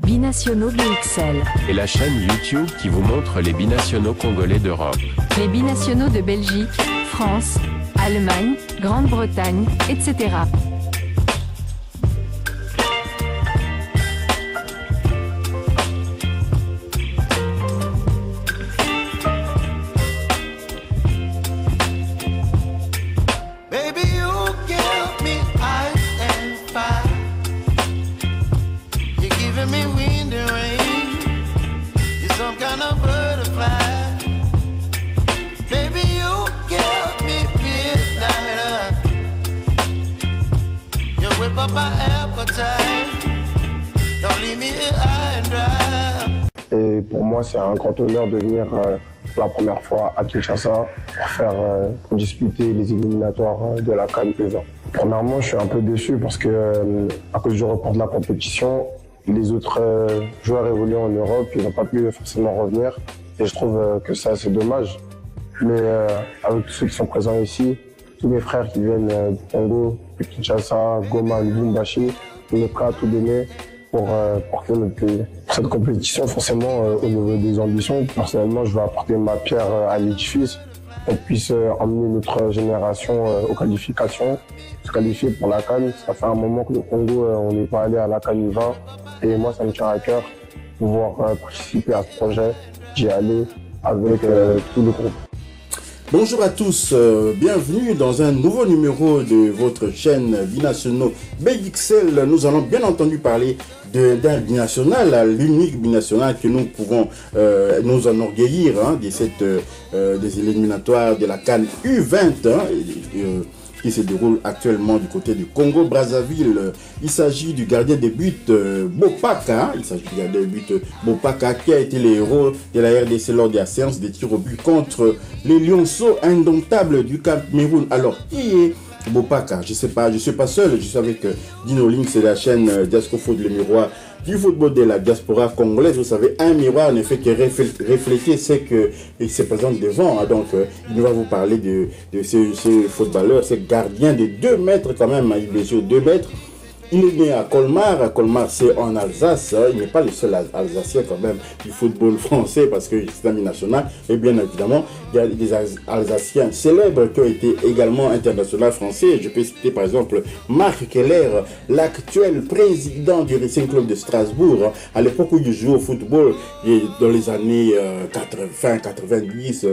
Binationaux BXL. Et la chaîne YouTube qui vous montre les binationaux congolais d'Europe. Les binationaux de Belgique, France, Allemagne, Grande-Bretagne, etc. Et pour moi, c'est un grand honneur de venir pour la première fois à Kinshasa pour disputer les éliminatoires de la CAN U20. Premièrement, je suis un peu déçu parce que à cause du report de la compétition, les autres joueurs évolués en Europe, ils n'ont pas pu forcément revenir. Et je trouve que ça, c'est dommage. Mais avec tous ceux qui sont présents ici, tous mes frères qui viennent du Congo, de Kinshasa, Goma, Lubumbashi, on est prêts à tout donner pour porter notre pays. Pour cette compétition, forcément, au niveau des ambitions, personnellement, je vais apporter ma pierre à l'édifice, qu'on puisse emmener notre génération aux qualifications, se qualifier pour la CAN. Ça fait un moment que le Congo, on n'est pas allé à la CAN U20, et moi, ça me tient à cœur de pouvoir participer à ce projet, d'y aller avec tout le groupe. Bonjour à tous, bienvenue dans un nouveau numéro de votre chaîne Binationaux BXL. Nous allons bien entendu parler d'un binational, l'unique binational que nous pouvons nous enorgueillir des éliminatoires de la CAN U20 qui se déroule actuellement du côté du Congo-Brazzaville. Il s'agit du gardien de but Bopaka. Bopaka qui a été le héros de la RDC lors de la séance des tirs au but contre les Lionceaux indomptables du Cameroun. Alors, qui est Bopaka? Je sais pas, je suis pas seul, je suis avec Dino Link, c'est la chaîne Diasco Foot, le miroir du football de la diaspora congolaise. Vous savez, un miroir ne fait que refléter ce qu'il se présente devant. Donc, il va vous parler de ce footballeur, ce gardien de 2 mètres quand même, il mesure 2 mètres. Il est né à Colmar. Colmar, c'est en Alsace. Il n'est pas le seul Alsacien quand même du football français parce que c'est un binational. Et bien évidemment, il y a des Alsaciens célèbres qui ont été également internationaux français. Je peux citer par exemple Marc Keller, l'actuel président du Racing Club de Strasbourg. À l'époque où il jouait au football, dans les années 90,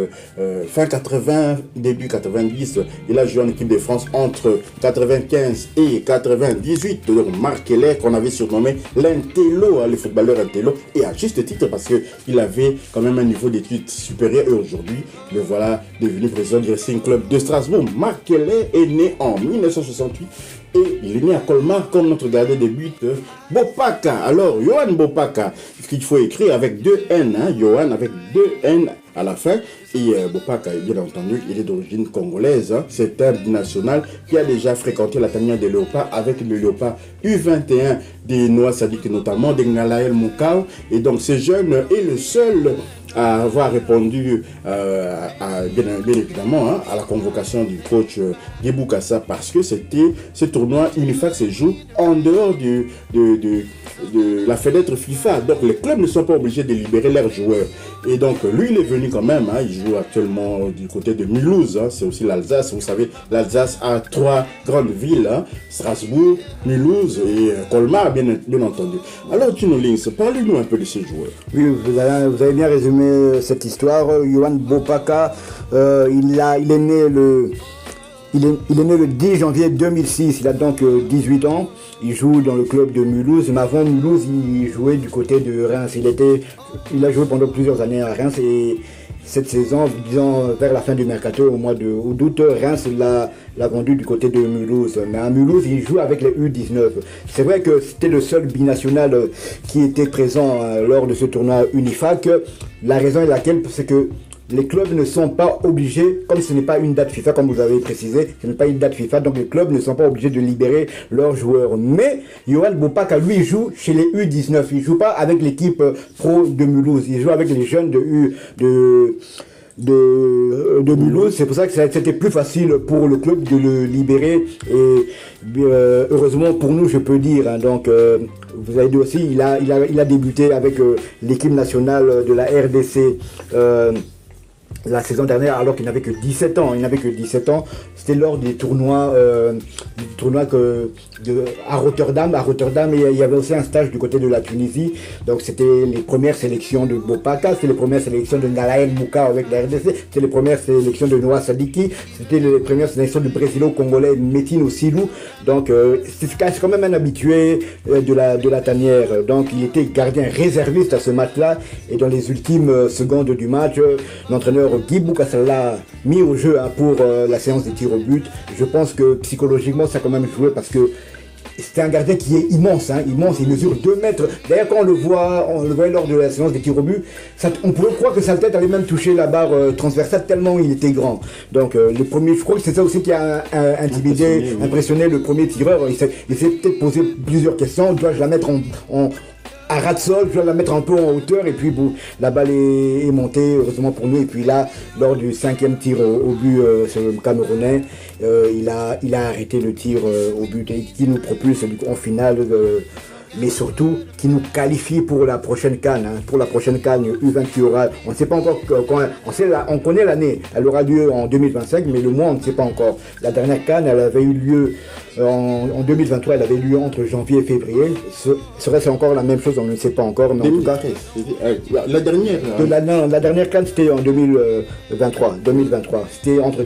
fin 80, début 90, il a joué en équipe de France entre 95 et 98. Donc Marc Keller, qu'on avait surnommé l'Intello, le footballeur Intello, et à juste titre parce qu'il avait quand même un niveau d'études supérieur, et aujourd'hui, le voilà devenu président du Racing Club de Strasbourg. Marc Keller est né en 1968 et il est né à Colmar comme notre gardien de but Bopaka. Alors, Johan Bopaka, qu'il faut écrire avec 2 N, Johan avec 2 N à la fin. Et Bopaka, bien entendu, il est d'origine congolaise. C'est un binational qui a déjà fréquenté la tanière des Léopards avec le Léopard U21 des Noix Sadiq, notamment de Ngalaël Moukao. Et donc, ce jeune est le seul à avoir répondu bien évidemment à la convocation du coach Guy Bokassa, parce que ce tournoi UNIFAC se joue en dehors de la fenêtre FIFA. Donc les clubs ne sont pas obligés de libérer leurs joueurs. Et donc lui, il est venu quand même. Il joue actuellement du côté de Mulhouse. C'est aussi l'Alsace. Vous savez, l'Alsace a 3 grandes villes, Strasbourg, Mulhouse et Colmar, bien entendu. Alors Tino Links, parlez-nous un peu de ces joueurs. Oui, vous avez bien résumé cette histoire. Johan Bopaka, il est né le 10 janvier 2006, il a donc 18 ans, il joue dans le club de Mulhouse, mais avant Mulhouse, il jouait du côté de Reims. Il a joué pendant plusieurs années à Reims, et cette saison, disons vers la fin du mercato, au mois d'août, Reims l'a vendu du côté de Mulhouse. Mais à Mulhouse, il joue avec les U19. C'est vrai que c'était le seul binational qui était présent lors de ce tournoi UNIFAC. La raison est laquelle, c'est que les clubs ne sont pas obligés, comme ce n'est pas une date FIFA, comme vous avez précisé, ce n'est pas une date FIFA, donc les clubs ne sont pas obligés de libérer leurs joueurs. Mais Johan Bopaka, lui, joue chez les U19. Il ne joue pas avec l'équipe pro de Mulhouse. Il joue avec les jeunes de Mulhouse. C'est pour ça que c'était plus facile pour le club de le libérer. Et heureusement pour nous, je peux dire. Donc vous avez dit aussi, il a débuté avec l'équipe nationale de la RDC la saison dernière, alors qu'il n'avait que 17 ans. Il n'avait que 17 ans. C'était lors des tournois, à Rotterdam. À Rotterdam, et il y avait aussi un stage du côté de la Tunisie. Donc c'était les premières sélections de Bopaka, c'était les premières sélections de Nalael Mouka avec la RDC, c'était les premières sélections de Noah Sadiki, c'était les premières sélections du Brésilo-Congolais Metin Osilou. Donc c'est quand même un habitué de la tanière. Donc il était gardien réserviste à ce match-là. Et dans les ultimes secondes du match, l'entraîneur Guy Boukassala a mis au jeu pour la séance des tirs au but. Je pense que psychologiquement ça a quand même joué parce que c'est un gardien qui est immense, immense, il mesure 2 mètres. D'ailleurs, quand on le voit lors de la séance des tirs au but, on pourrait croire que sa tête allait même toucher la barre transversale tellement il était grand. Donc, le premier, je crois que c'est ça aussi qui a impressionné le premier tireur. Il s'est peut-être posé plusieurs questions. Dois-je la mettre à ras de sol, je dois la mettre un peu en hauteur et puis la balle est montée, heureusement pour nous. Et puis là, lors du 5e tir au but, c'est le Camerounais, il a arrêté le tir au but et qui nous propulse en finale, mais surtout qui nous qualifie pour la prochaine CAN, pour la prochaine CAN U20 qui aura, on ne sait pas encore quand, on connaît l'année, elle aura lieu en 2025, mais le mois on ne sait pas encore. La dernière CAN, elle avait eu lieu en 2023, elle avait lieu entre janvier et février. Serait-ce encore la même chose, on ne sait pas encore, mais en tout cas, la dernière. La dernière CAN c'était en 2023, c'était entre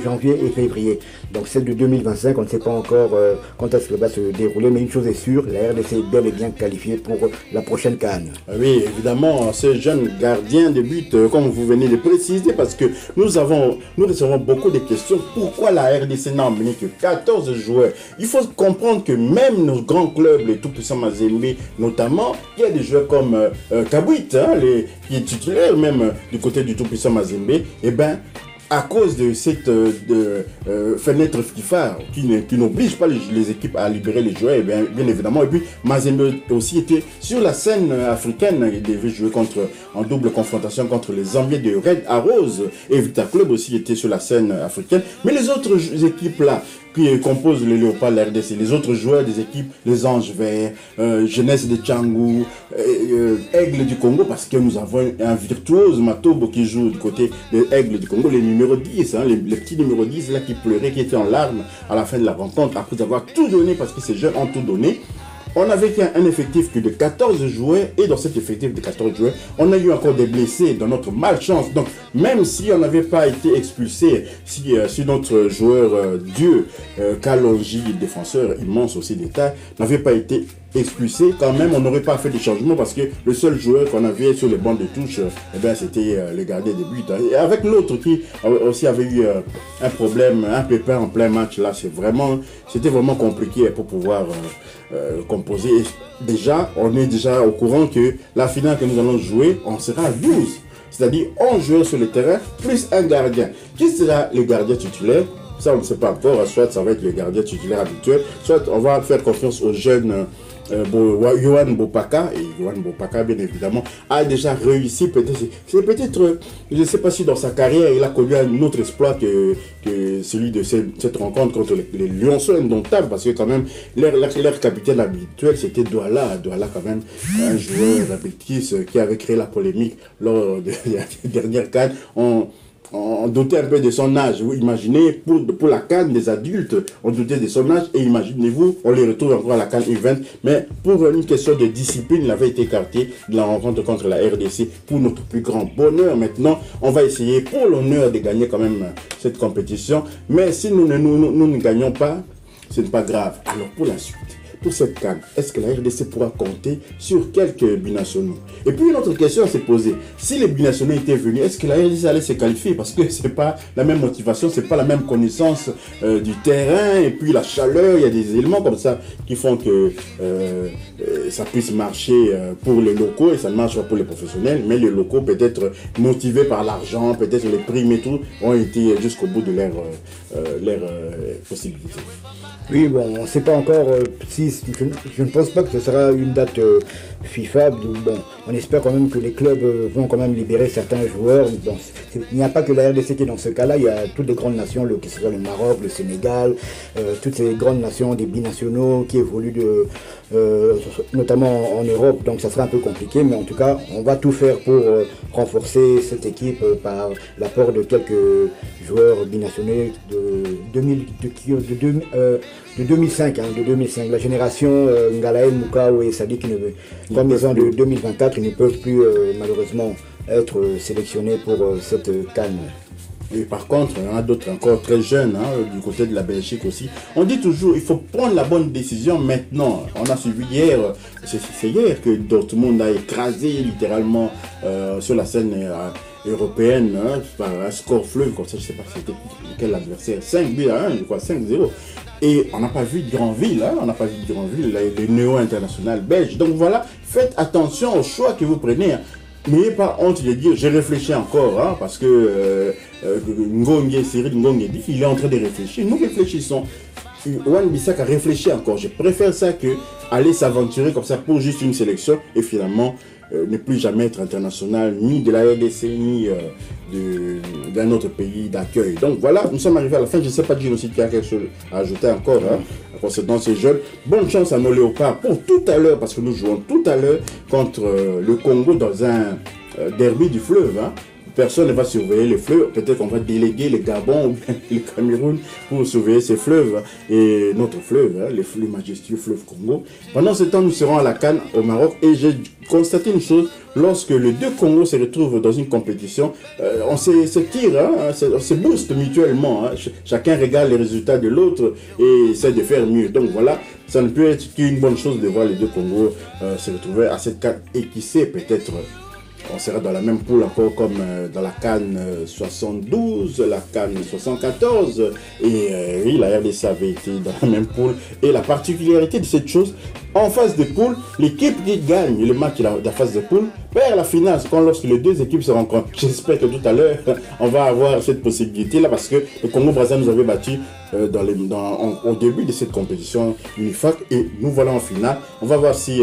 janvier et février. Donc celle de 2025, on ne sait pas encore quand est-ce qu'elle va se dérouler, mais une chose est sûre, la RDC est bel et bien qualifiée pour la prochaine CAN. Oui, évidemment, ce jeune gardien de but, comme vous venez de préciser, parce que nous recevons beaucoup de questions. Pourquoi la RDC n'a emmené que 14 joueurs? Il faut comprendre que même nos grands clubs, les tout-puissants Mazembe notamment, il y a des joueurs comme Kabouit, qui est titulaire même du côté du tout-puissant Mazembe, et à cause de cette fenêtre FIFA qui n'oblige pas les équipes à libérer les joueurs, bien évidemment. Et puis Mazembe aussi était sur la scène africaine, il devait jouer en double confrontation contre les Zambiens de Red Arrows, et Vita Club aussi était sur la scène africaine. Mais les autres équipes là, qui composent les Léopards de la RDC, les autres joueurs des équipes, les Anges Verts, Jeunesse de Tchangou, Aigle du Congo, parce que nous avons un virtuose Matobo qui joue du côté de Aigle du Congo, les numéros 10, les petits numéros 10 là qui pleuraient, qui étaient en larmes à la fin de la rencontre, après avoir tout donné, parce que ces jeunes ont tout donné. On avait un effectif de 14 joueurs, et dans cet effectif de 14 joueurs, on a eu encore des blessés dans notre malchance. Donc, même si on n'avait pas été expulsé, si notre joueur Dieu, Kalonji, défenseur immense aussi d'État, n'avait pas été expulsé, quand même, on n'aurait pas fait de changement parce que le seul joueur qu'on avait sur les bancs de touche, c'était le gardien de but. Et avec l'autre qui aussi avait eu un problème, un pépin en plein match, là, c'était vraiment compliqué pour pouvoir composer. Et déjà, on est déjà au courant que la finale que nous allons jouer, on sera à 12. C'est-à-dire 11 joueurs sur le terrain, plus un gardien. Qui sera le gardien titulaire? Ça, on ne sait pas encore. Soit ça va être le gardien titulaire habituel, soit on va faire confiance aux jeunes Yohan Bopaka. Et Yohan Bopaka, bien évidemment, a déjà réussi. Peut-être, je ne sais pas si dans sa carrière, il a connu un autre exploit que celui de cette rencontre contre les Lionceaux indomptables, parce que quand même, leur capitaine habituel, c'était Douala. Douala, quand même, un joueur d'Abelkis qui avait créé la polémique lors de la dernière CAN. On doutait un peu de son âge. Vous imaginez, pour la CAN des adultes, on doutait de son âge, et imaginez-vous, on les retrouve encore à la CAN U20, mais pour une question de discipline, il avait été écarté de la rencontre contre la RDC pour notre plus grand bonheur. Maintenant, on va essayer pour l'honneur de gagner quand même cette compétition, mais si nous ne gagnons pas, ce n'est pas grave. Alors pour la suite, pour cette CAN, est-ce que la RDC pourra compter sur quelques binationaux? Et puis une autre question à se poser, si les binationaux étaient venus, est-ce que la RDC allait se qualifier? Parce que c'est pas la même motivation, c'est pas la même connaissance du terrain, et puis la chaleur, il y a des éléments comme ça qui font que ça puisse marcher pour les locaux, et ça ne marche pas pour les professionnels, mais les locaux, peut-être motivés par l'argent, peut-être les primes et tout, ont été jusqu'au bout de leur possibilité. Oui, bon, on ne sait pas encore si je ne pense pas que ce sera une date FIFA. Bon, on espère quand même que les clubs vont quand même libérer certains joueurs. Bon, il n'y a pas que la RDC qui est dans ce cas-là, il y a toutes les grandes nations, que ce soit le Maroc, le Sénégal, toutes ces grandes nations, des binationaux qui évoluent notamment en Europe. Donc ça sera un peu compliqué, mais en tout cas, on va tout faire pour renforcer cette équipe par l'apport de quelques joueurs binationaux de 2005, de 2005. La génération Ngalae, Moukao et Sadi qui comme ils sont de 2024, ils ne peuvent plus malheureusement être sélectionnés pour cette CAN. Et par contre, il y en a d'autres encore très jeunes, du côté de la Belgique aussi. On dit toujours, il faut prendre la bonne décision maintenant. On a suivi hier, c'est hier que Dortmund a écrasé littéralement sur la scène européenne par un score fleuve, comme ça, je ne sais pas c'était quel adversaire, 5-1, je crois, 5-0. Et on n'a pas vu de Grandville, on n'a pas vu de Grandville, le néo-international belge. Donc voilà, faites attention aux choix que vous prenez. N'ayez pas honte de dire, j'ai réfléchi encore, parce que Cyril Ngongue dit qu'il est en train de réfléchir. Nous réfléchissons. Wan-Bissaka a réfléchi encore. Je préfère ça que aller s'aventurer comme ça pour juste une sélection et finalement ne plus jamais être international, ni de la RDC, ni d'un autre pays d'accueil. Donc voilà, nous sommes arrivés à la fin. Je ne sais pas, Gino, si tu as quelque chose à ajouter encore concernant ces jeunes. Bonne chance à nos léopards pour tout à l'heure, parce que nous jouons tout à l'heure contre le Congo dans un derby du fleuve. Personne ne va surveiller les fleuves. Peut-être qu'on va déléguer le Gabon ou bien le Cameroun pour surveiller ces fleuves et notre fleuve, le majestueux fleuve Congo. Pendant ce temps, nous serons à la CAN au Maroc et j'ai constaté une chose. Lorsque les deux Congos se retrouvent dans une compétition, on se tire, on se booste mutuellement. Chacun regarde les résultats de l'autre et essaie de faire mieux. Donc voilà, ça ne peut être qu'une bonne chose de voir les deux Congos se retrouver à cette CAN et qui sait peut-être... On sera dans la même poule encore comme dans la CAN 72, la CAN 74. Et oui, la RDC avait été dans la même poule. Et la particularité de cette chose, en phase de poule, l'équipe qui gagne le match de la phase de poule perd la finale. C'est quand lorsque les deux équipes se rencontrent. J'espère que tout à l'heure, on va avoir cette possibilité-là parce que le Congo-Brazza nous avait battu au début de cette compétition UNIFAC. Et nous voilà en finale. On va voir si...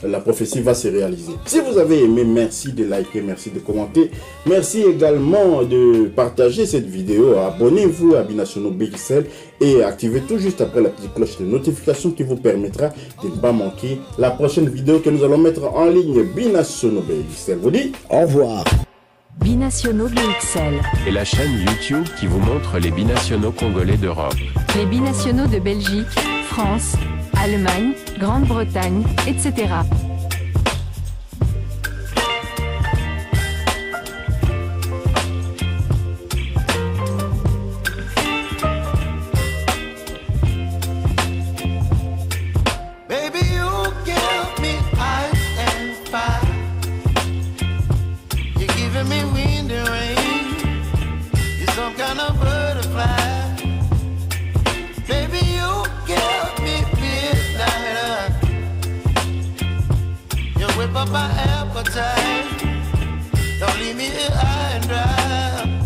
la prophétie va se réaliser. Si vous avez aimé, merci de liker, merci de commenter. Merci également de partager cette vidéo. Abonnez-vous à Binationaux BXL et activez tout juste après la petite cloche de notification qui vous permettra de ne pas manquer la prochaine vidéo que nous allons mettre en ligne. Binationaux BXL vous dit au revoir. Binationaux BXL. Et la chaîne YouTube qui vous montre les binationaux congolais d'Europe. Les binationaux de Belgique, France, Allemagne, Grande-Bretagne, etc. Baby, you give me ice and fire. You're giving me wind and rain. You're some kind of butterfly. Baby, you give me midnight. You whip up my appetite. Don't leave me here high and dry.